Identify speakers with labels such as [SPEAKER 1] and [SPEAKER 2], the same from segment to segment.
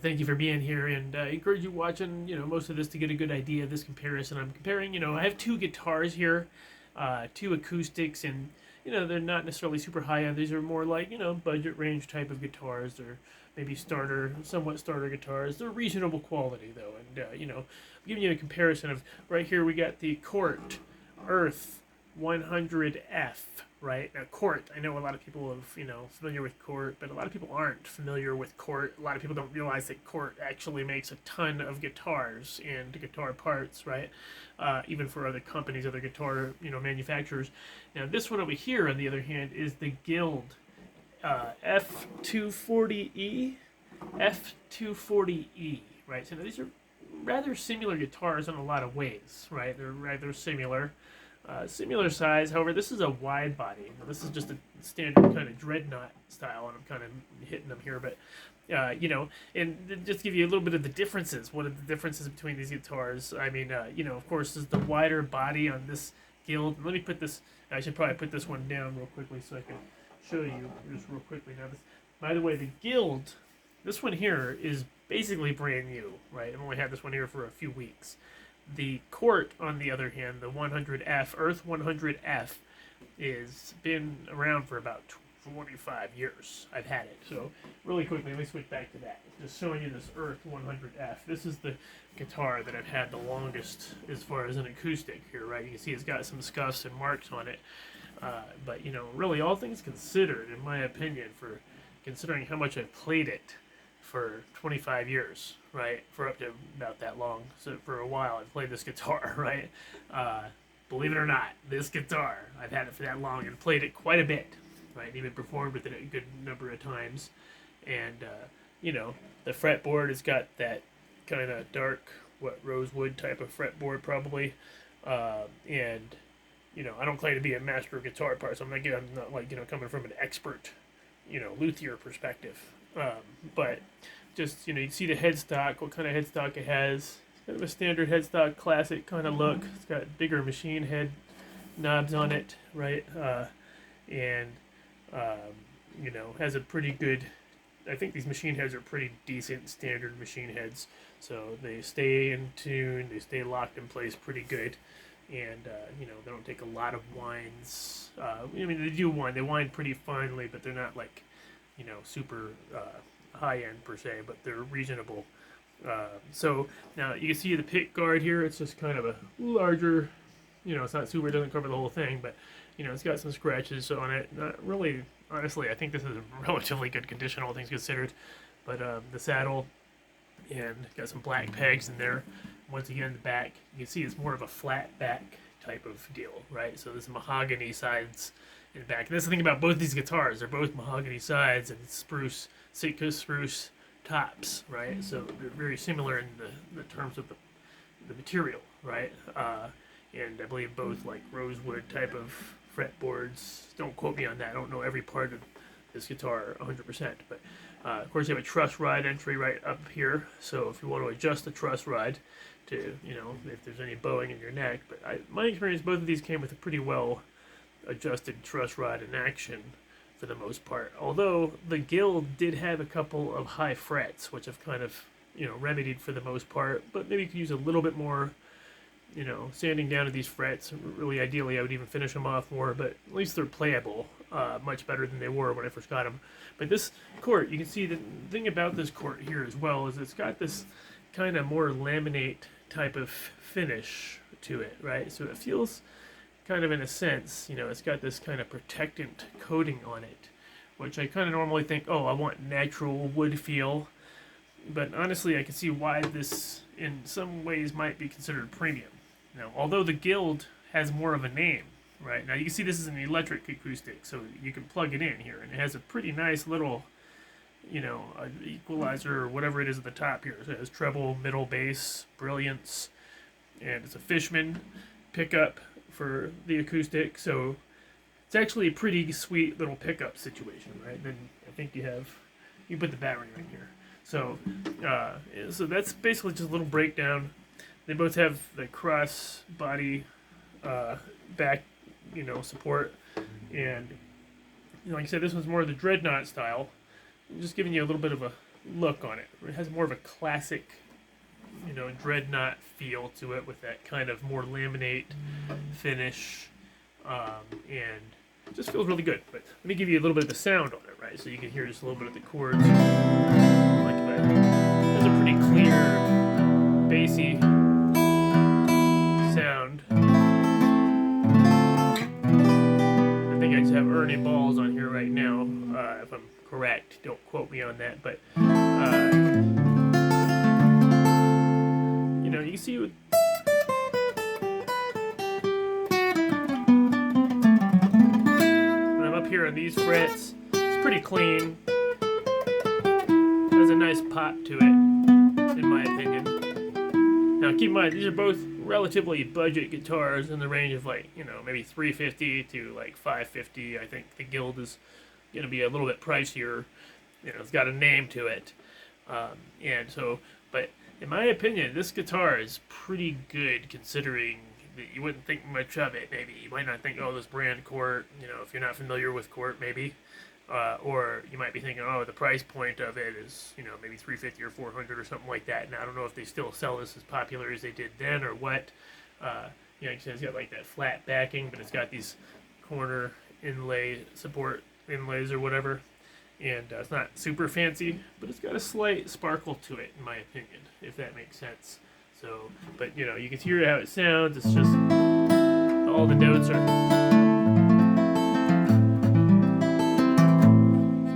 [SPEAKER 1] Thank you for being here, and I encourage you watching, most of this to get a good idea of this comparison. I'm comparing, I have two guitars here, two acoustics, and they're not necessarily super high end. These are more like budget range type of guitars, or maybe somewhat starter guitars. They're reasonable quality though, and I'm giving you a comparison of right here. We got the Cort Earth-100F. Right now, Cort. I know a lot of people are familiar with Cort, but a lot of people aren't familiar with Cort. A lot of people don't realize that Cort actually makes a ton of guitars and guitar parts, right? Even for other companies, other guitar manufacturers. Now, this one over here, on the other hand, is the Guild F-240E. F-240E, right? So now these are rather similar guitars in a lot of ways, right? They're rather similar. Similar size, however, this is a wide body. Now, this is just a standard kind of dreadnought style, and I'm kind of hitting them here, but and just give you a little bit of the differences. What are the differences between these guitars? I mean, of course, there's the wider body on this Guild. Let me put this. I should probably put this one down real quickly so I can show you just real quickly. Now, by the way, the Guild, this one here is basically brand new, right? I've only had this one here for a few weeks. The Cort, on the other hand, the 100F, Earth-100F, is been around for about 45 years. I've had it. So really quickly, let me switch back to that. Just showing you this Earth-100F. This is the guitar that I've had the longest as far as an acoustic here, right? You can see it's got some scuffs and marks on it. But, really all things considered, in my opinion, for considering how much I've played it for 25 years, right? For up to about that long. So for a while, I've played this guitar, right? Believe it or not, this guitar, I've had it for that long and played it quite a bit, right? And even performed with it a good number of times. And, the fretboard has got that kind of dark, rosewood type of fretboard probably. And, I don't claim to be a master of guitar parts. I'm not like, coming from an expert, luthier perspective. But just, you see the headstock, what kind of headstock it has. It's kind of a standard headstock, classic kind of look. It's got bigger machine head knobs on it, right? And, has a pretty good, I think these machine heads are pretty decent standard machine heads. So they stay in tune, they stay locked in place pretty good. And, they don't take a lot of winds. They do wind. They wind pretty finely, but they're not like, super high end per se, but they're reasonable. So now you can see the pick guard here. It's just kind of a larger, it's not super, it doesn't cover the whole thing, but it's got some scratches on it. Not really, honestly, I think this is in relatively good condition, all things considered. But the saddle, and got some black pegs in there. Once again, the back, you can see it's more of a flat back type of deal, right? So there's mahogany sides in the back. And that's the thing about both these guitars. They're both mahogany sides and spruce, Sitka spruce tops, right? So they're very similar in the terms of the material, right? And I believe both like rosewood type of fretboards. Don't quote me on that. I don't know every part of this guitar 100%. But of course, you have a truss ride entry right up here. So if you want to adjust the truss ride to, if there's any bowing in your neck. But my experience, both of these came with a pretty well adjusted truss rod in action for the most part. Although the Guild did have a couple of high frets, which I've kind of, remedied for the most part. But maybe you could use a little bit more, sanding down of these frets. Really, ideally, I would even finish them off more, but at least they're playable much better than they were when I first got them. But this Cort, you can see the thing about this Cort here as well is it's got this kind of more laminate type of finish to it, right? So it feels kind of, in a sense, it's got this kind of protectant coating on it, which I kind of normally think, oh, I want natural wood feel. But honestly, I can see why this, in some ways, might be considered premium. Now, although the Guild has more of a name, right? Now, you can see this is an electric acoustic, so you can plug it in here, and it has a pretty nice little, equalizer or whatever it is at the top here. So it has treble, middle, bass, brilliance, and it's a Fishman pickup for the acoustic, so it's actually a pretty sweet little pickup situation, right? Then I think you put the battery right here. So, so that's basically just a little breakdown. They both have the cross body back, support, and like I said, this one's more of the dreadnought style, just giving you a little bit of a look on it. It has more of a classic, dreadnought feel to it with that kind of more laminate finish, and it just feels really good. But let me give you a little bit of the sound on it, right? So you can hear just a little bit of the chords. Like that. There's a pretty clear, bassy sound. I think I just have Ernie Balls on here right now, if I'm correct. Don't quote me on that, but you can see when I'm up here on these frets, it's pretty clean. There's a nice pop to it, in my opinion. Now keep in mind, these are both relatively budget guitars in the range of maybe $350 to like $550. I think the Guild is going to be a little bit pricier. It's got a name to it, but in my opinion, this guitar is pretty good considering that you wouldn't think much of it. Maybe you might not think, oh, this brand Cort. If you're not familiar with Cort, maybe, or you might be thinking, oh, the price point of it is maybe $350 or $400 or something like that. And I don't know if they still sell this as popular as they did then or what. It's got like that flat backing, but it's got these corner support inlays or whatever. And it's not super fancy, but it's got a slight sparkle to it, in my opinion, if that makes sense. So, but you can hear how it sounds. It's just all the notes are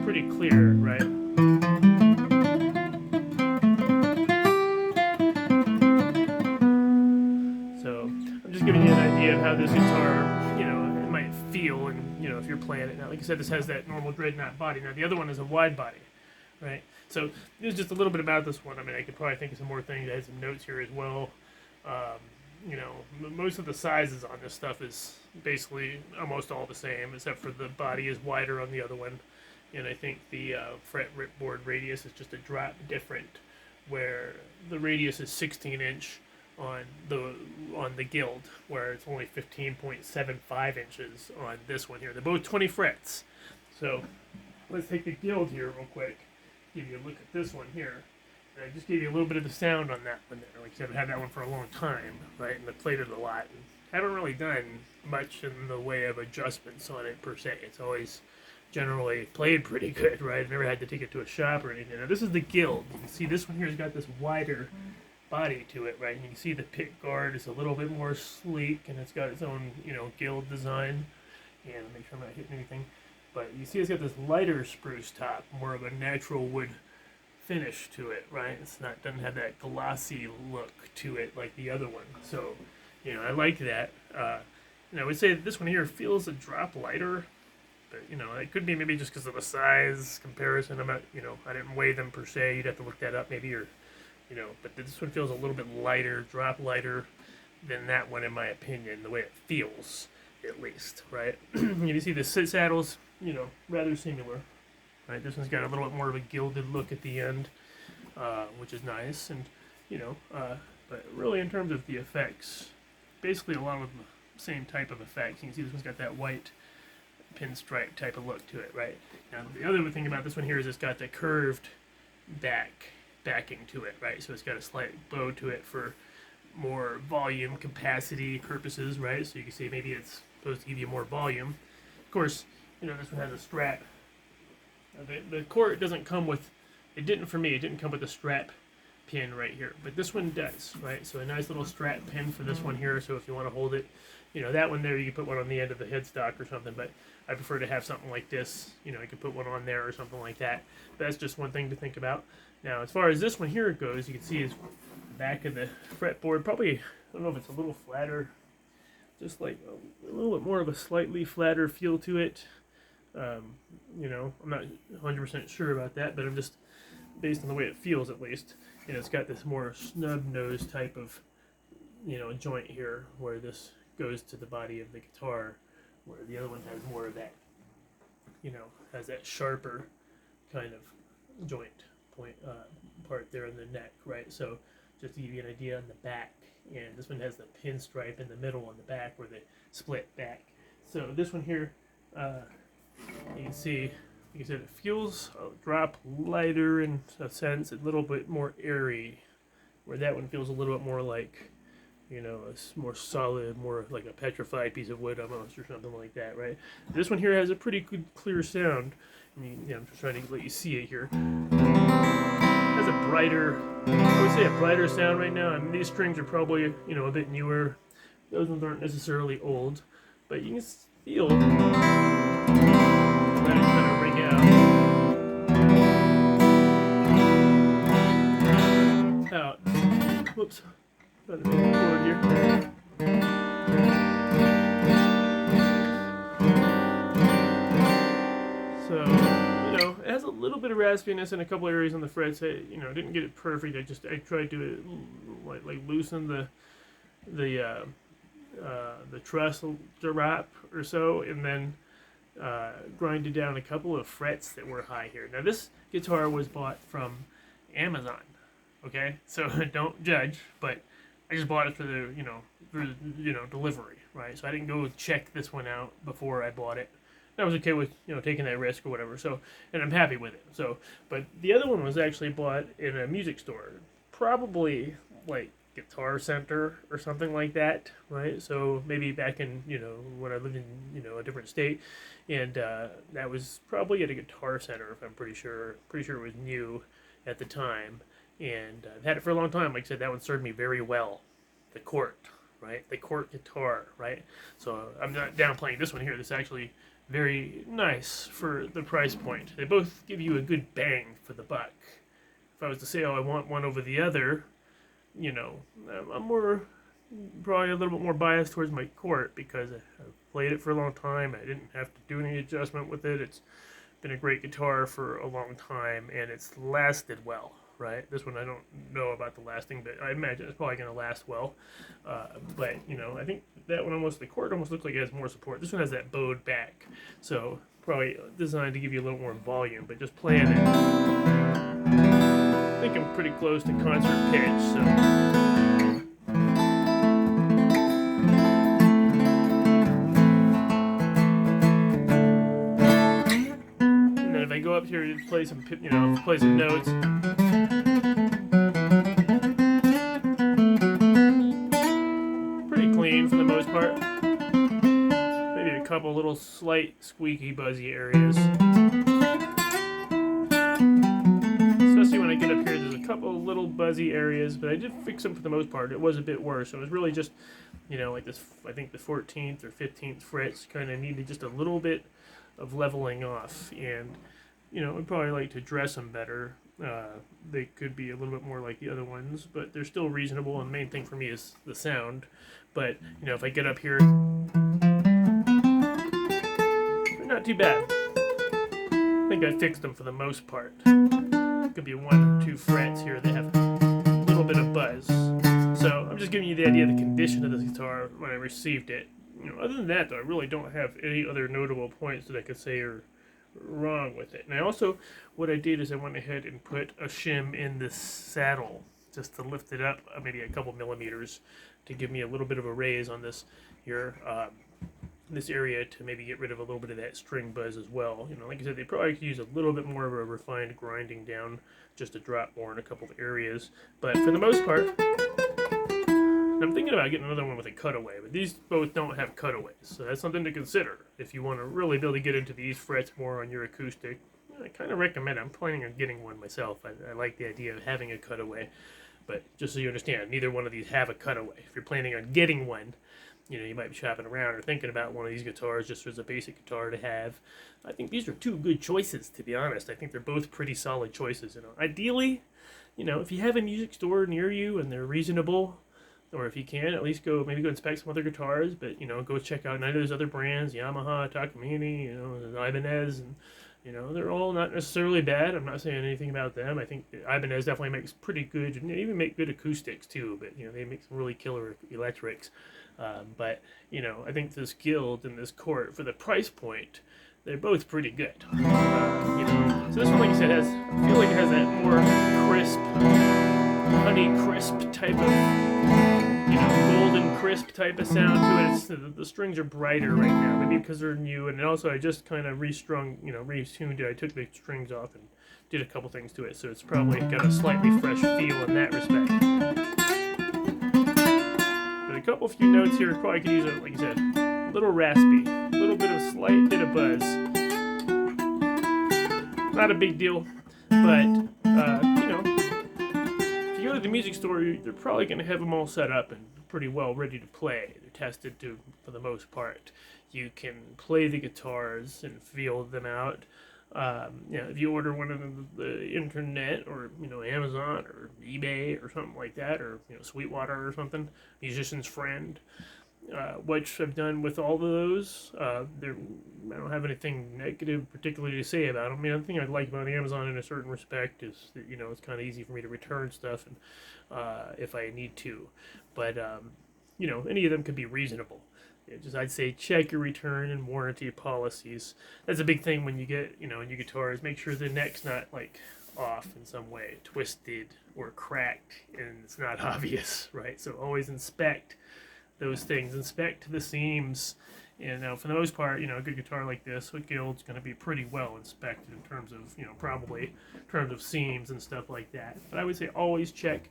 [SPEAKER 1] pretty clear, right? So, I'm just giving you an idea of how this guitar, it might feel, and if you're playing it. Now, like I said, this has that normal dreadnought body. Now, the other one is a wide body, right? So, there's just a little bit about this one. I mean, I could probably think of some more things. I had some notes here as well. Most of the sizes on this stuff is basically almost all the same, except for the body is wider on the other one. And I think the fret ripboard radius is just a drop different, where the radius is 16-inch on the Guild, where it's only 15.75 inches on this one here. They're both 20 frets. So let's take the Guild here real quick. Give you a look at this one here. And I just gave you a little bit of the sound on that one there. Like I said, I've had that one for a long time, right? And I played it a lot. And haven't really done much in the way of adjustments on it per se. It's always generally played pretty good, right? I've never had to take it to a shop or anything. Now this is the Guild. You can see this one here has got this wider body to it, right? And you can see the pick guard is a little bit more sleek, and it's got its own, Guild design. And make sure I'm not hitting anything. But you see it's got this lighter spruce top, more of a natural wood finish to it, right? Doesn't have that glossy look to it like the other one. So, I like that. I would say that this one here feels a drop lighter, but it could be maybe just because of the size comparison. I'm not, I didn't weigh them per se. You'd have to look that up maybe, or but this one feels a little bit lighter, drop lighter than that one in my opinion, the way it feels, at least, right? You see the saddles, rather similar, right? This one's got a little bit more of a gilded look at the end, which is nice, and but really in terms of the effects, basically a lot of the same type of effects. You can see this one's got that white pinstripe type of look to it, right? Now the other thing about this one here is it's got the curved backing to it, right? So it's got a slight bow to it for more volume capacity purposes, right? So you can see maybe it's supposed to give you more volume. Of course, this one has a strap. The Cort doesn't come with, it didn't for me, it didn't come with a strap pin right here, but this one does, right? So a nice little strap pin for this one here, so if you want to hold it, that one there, you can put one on the end of the headstock or something, but I prefer to have something like this, you could put one on there or something like that. That's just one thing to think about. Now, as far as this one here goes, you can see is back of the fretboard, probably, I don't know if it's a little flatter, just like a little bit more of a slightly flatter feel to it. I'm not 100% sure about that, but I'm just, based on the way it feels at least, it's got this more snub nose type of, joint here, where this goes to the body of the guitar, where the other one has more of that, has that sharper kind of joint part there in the neck, right? So just to give you an idea on the back, and this one has the pinstripe in the middle on the back where they split back. So this one here, you can see, like I said, it feels a drop lighter in a sense, a little bit more airy, where that one feels a little bit more like, you know, more solid, more like a petrified piece of wood almost, or something like that, right? This one here has a pretty good, clear sound. I mean, I'm just trying to let you see it here. It has a brighter, I would say a brighter sound right now. I mean, these strings are probably, you know, a bit newer. Those ones aren't necessarily old, but you can feel that it kind of ring out. Whoops. Got a big chord here. So, you know, it has a little bit of raspiness in a couple areas on the frets. I, you know, didn't get it perfect. I tried to like loosen the truss wrap or so, and then grinded down a couple of frets that were high here. Now this guitar was bought from Amazon, okay? So don't judge, but I just bought it for the delivery, right? So I didn't go check this one out before I bought it. I was okay with, you know, taking that risk or whatever. So, and I'm happy with it. So, but the other one was actually bought in a music store, probably like Guitar Center or something like that, right? So maybe back in, you know, when I lived in, you know, a different state, and that was probably at a Guitar Center, if I'm pretty sure. Pretty sure it was new at the time, and I've had it for a long time. Like I said, that one served me very well. The Cort, right? The Cort guitar, right? So I'm not downplaying this one here. This is actually very nice for the price point. They both give you a good bang for the buck. If I was to say, oh, I want one over the other, you know, I'm probably a little bit more biased towards my Cort because I've played it for a long time. I didn't have to do any adjustment with it. It's been a great guitar for a long time, and it's lasted well, right? This one I don't know about the lasting, but I imagine it's probably going to last well. But, you know, I think that one the Cort almost looks like it has more support. This one has that bowed back, so probably designed to give you a little more volume, but just playing it, I think I'm pretty close to concert pitch, so. And then if I go up here to play some, you know, play some notes. Pretty clean for the most part. Maybe a couple little slight squeaky, buzzy areas. Especially when I get up here, there's a couple little buzzy areas, but I did fix them for the most part. It was a bit worse. It was really just, you know, like this, I think the 14th or 15th frets kind of needed just a little bit of leveling off. And, you know, I'd probably like to dress them better. They could be a little bit more like the other ones, but they're still reasonable. And the main thing for me is the sound. But, you know, if I get up here, they're not too bad. I think I fixed them for the most part. Could be one or two frets here that have a little bit of buzz. So I'm just giving you the idea of the condition of this guitar when I received it. You know, other than that, though, I really don't have any other notable points that I could say are wrong with it. And I also, what I did is I went ahead and put a shim in this saddle just to lift it up maybe a couple millimeters to give me a little bit of a raise on this here. This area to maybe get rid of a little bit of that string buzz as well. You know, like I said, they probably could use a little bit more of a refined grinding down just to drop more in a couple of areas. But for the most part, I'm thinking about getting another one with a cutaway, but these both don't have cutaways. So that's something to consider if you want to really be able to get into these frets more on your acoustic. I kind of recommend it. I'm planning on getting one myself. I like the idea of having a cutaway. But just so you understand, neither one of these have a cutaway. If you're planning on getting one, you know, you might be shopping around or thinking about one of these guitars just as a basic guitar to have. I think these are two good choices, to be honest. I think they're both pretty solid choices. You know, ideally, you know, if you have a music store near you and they're reasonable, or if you can, at least maybe go inspect some other guitars. But, you know, go check out any of those other brands, Yamaha, Takamine, you know, Ibanez, and, you know, they're all not necessarily bad. I'm not saying anything about them. I think Ibanez definitely makes pretty good, and they even make good acoustics too. But, you know, they make some really killer electrics. But, you know, I think this Guild and this Cort, for the price point, they're both pretty good. You know, so this one, like I said, I feel like it has that more crisp, honey crisp type of, you golden crisp type of sound to it. It's, the strings are brighter right now, maybe because they're new, and also I just kind of retuned it. I took the strings off and did a couple things to it, so it's probably got a slightly fresh feel in that respect. But a few notes here probably could use it, like I said, a little raspy, a little bit of slight bit of buzz. Not a big deal, but if you go to the music store, they're probably going to have them all set up and pretty well ready to play. They're tested for the most part. You can play the guitars and feel them out. If you order one of the internet or Amazon or eBay or something like that, or Sweetwater or something, Musician's Friend, which I've done with all of those. I don't have anything negative particularly to say about them. I mean, the thing I like about Amazon in a certain respect is that it's kind of easy for me to return stuff and if I need to, but any of them could be reasonable. I'd say check your return and warranty policies. That's a big thing when you get new guitars. Make sure the neck's not like off in some way, twisted or cracked, and it's not obvious, right? So always inspect those things. Inspect the seams. And for the most part, a good guitar like this with Guild's going to be pretty well inspected in terms of, probably in terms of seams and stuff like that. But I would say always check,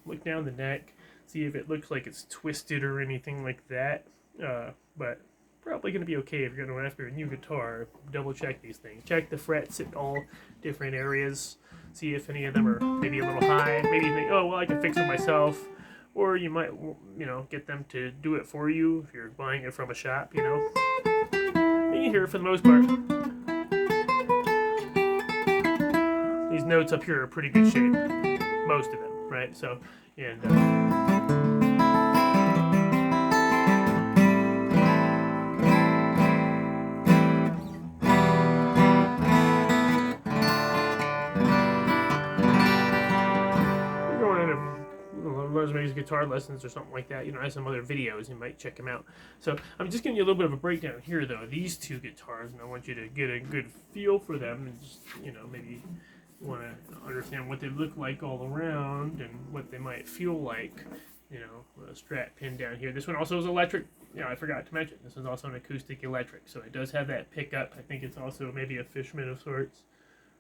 [SPEAKER 1] look down the neck, see if it looks like it's twisted or anything like that. But probably going to be okay if you're going to after a new guitar. Double check these things. Check the frets at all different areas. See if any of them are maybe a little high. Maybe you think, oh, well, I can fix it myself. Or you might, get them to do it for you if you're buying it from a shop, And you hear it for the most part. These notes up here are pretty good shape. Most of them, right? So, and... maybe guitar lessons or something like that, I have some other videos, you might check them out. So I'm just giving you a little bit of a breakdown here though, these two guitars, and I want you to get a good feel for them and just, maybe want to understand what they look like all around and what they might feel like, with a Strat pin down here. This one also is electric, I forgot to mention, this is also an acoustic electric, so it does have that pickup. I think it's also maybe a Fishman of sorts.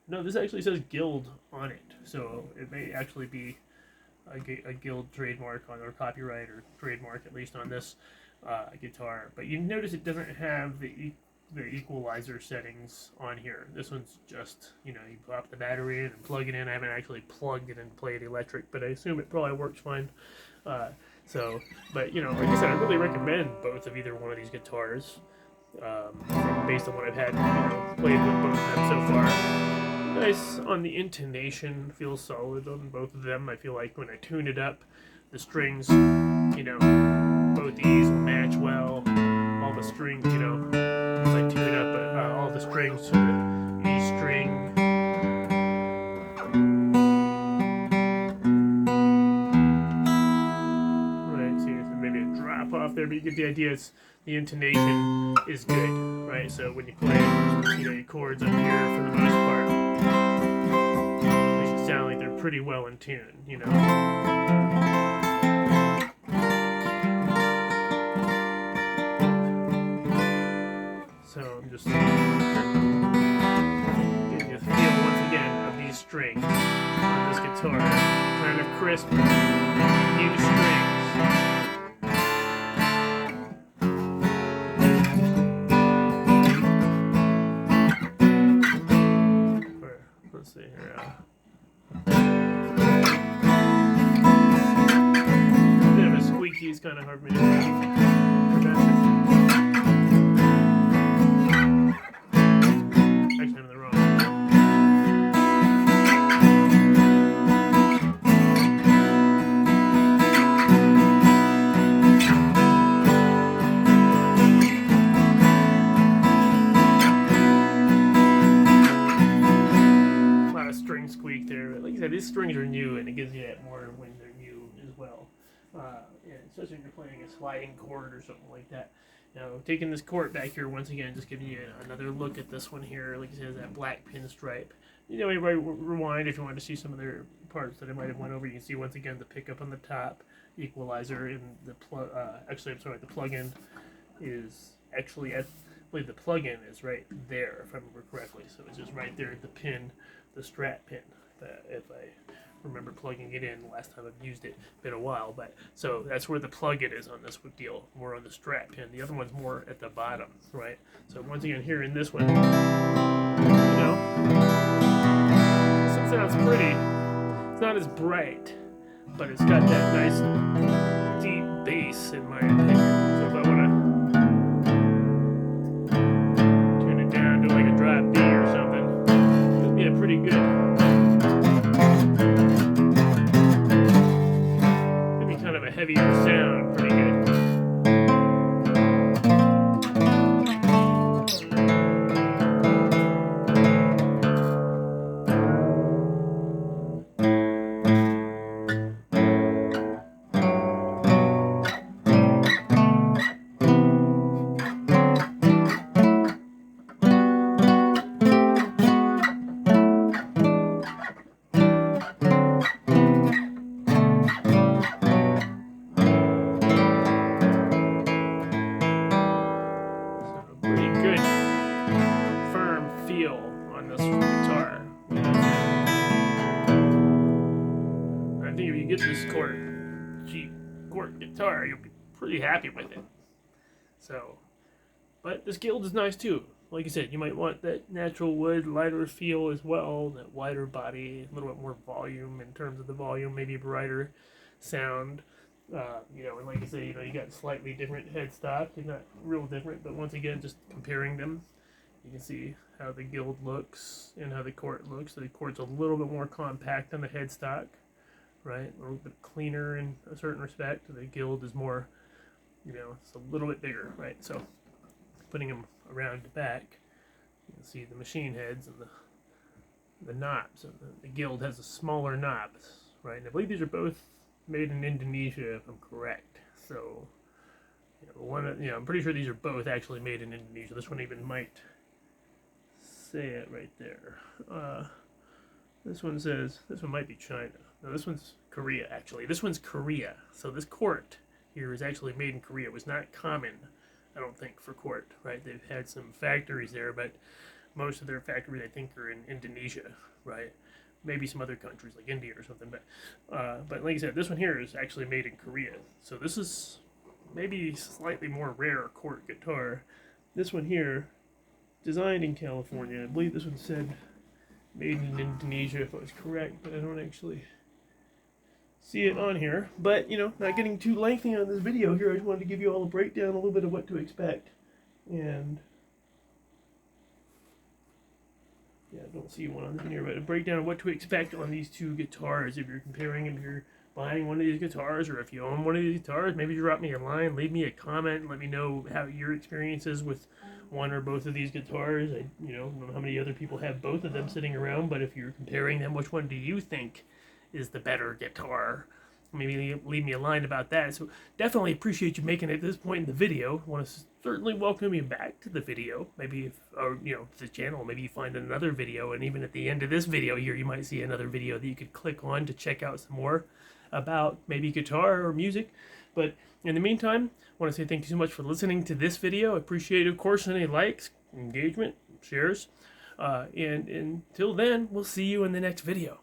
[SPEAKER 1] No, this actually says Guild on it, so it may actually be a Guild trademark or copyright or trademark, at least on this guitar. But you notice it doesn't have the equalizer settings on here. This one's just, you pop the battery in and plug it in. I haven't actually plugged it and played electric, but I assume it probably works fine. But like I said, I really recommend both of either one of these guitars based on what I've had, played with both of them so far. Nice on the intonation, feels solid on both of them. I feel like when I tune it up, the strings, both these will match well. All the strings, as I tune it up, all the strings to the E string. Right, see, maybe a drop off there, but you get the idea. The intonation is good, right? So when you play, your chords up here for the most part, they should sound like they're pretty well in tune, So I'm just getting a feel once again of these strings on this guitar, kind of crisp, new strings. Let's see here. A bit of a squeaky is kind of hard for me to prevent it. Actually, I'm in the wrong. Squeak there, but like I said, these strings are new, and it gives you that more when they're new as well. Especially if you're playing a sliding chord or something like that. Now, taking this Cort back here once again, just giving you another look at this one here. Like I said, that black pinstripe. You know, anybody rewind if you want to see some of their parts that I might have went over. You can see once again the pickup on the top, equalizer, and the actually, I'm sorry, the plug-in is actually I believe the plug-in is right there, if I remember correctly. So it's just right there at the pin, the Strat pin. If I remember plugging it in last time I've used it, been a while, but so that's where the plug-in is on this deal. More on the Strat pin. The other one's more at the bottom, right? So once again, here in this one, you know, this sounds pretty. It's not as bright, but it's got that nice deep bass in my opinion. So if I want to tune it down to like a drop B or something, yeah, pretty good. Kind of a heavier sound, pretty good. On this guitar. I think if you get this cheap Cort guitar, you'll be pretty happy with it. So, but this Guild is nice too. Like I said, you might want that natural wood, lighter feel as well, that wider body, a little bit more volume in terms of the volume, maybe brighter sound. You know, and like I say, you know, you got slightly different headstock. They're not real different, but once again, just comparing them, you can see how the Guild looks and how the Cort looks. So the Cort's a little bit more compact on the headstock, right? A little bit cleaner in a certain respect. The Guild is more, you know, it's a little bit bigger, right? So putting them around the back, you can see the machine heads and the knobs. And the Guild has a smaller knobs, right? And I believe these are both made in Indonesia, if I'm correct. So, you know, I'm pretty sure these are both actually made in Indonesia. This one even might say it right there. This one might be China. No, this one's Korea, actually. This one's Korea. So this Cort here is actually made in Korea. It was not common, I don't think, for Cort, right? They've had some factories there, but most of their factories, I think, are in Indonesia, right? Maybe some other countries like India or something. But like I said, this one here is actually made in Korea. So this is maybe slightly more rare Cort guitar. This one here, designed in California. I believe this one said made in Indonesia, if I was correct, but I don't actually see it on here. But, you know, not getting too lengthy on this video here, I just wanted to give you all a breakdown, a little bit of what to expect. And, yeah, I don't see one on here, but a breakdown of what to expect on these two guitars. If you're comparing them, if you're buying one of these guitars, or if you own one of these guitars, maybe drop me a line, leave me a comment, let me know how your experiences with one or both of these guitars. I don't know how many other people have both of them sitting around, but if you're comparing them, which one do you think is the better guitar? Maybe leave me a line about that. So definitely appreciate you making it at this point in the video. I want to certainly welcome you back to the video. Maybe to the channel. Maybe you find another video, and even at the end of this video here, you might see another video that you could click on to check out some more about maybe guitar or music. But in the meantime, I want to say thank you so much for listening to this video. I appreciate, of course, any likes, engagement, shares. And until then, we'll see you in the next video.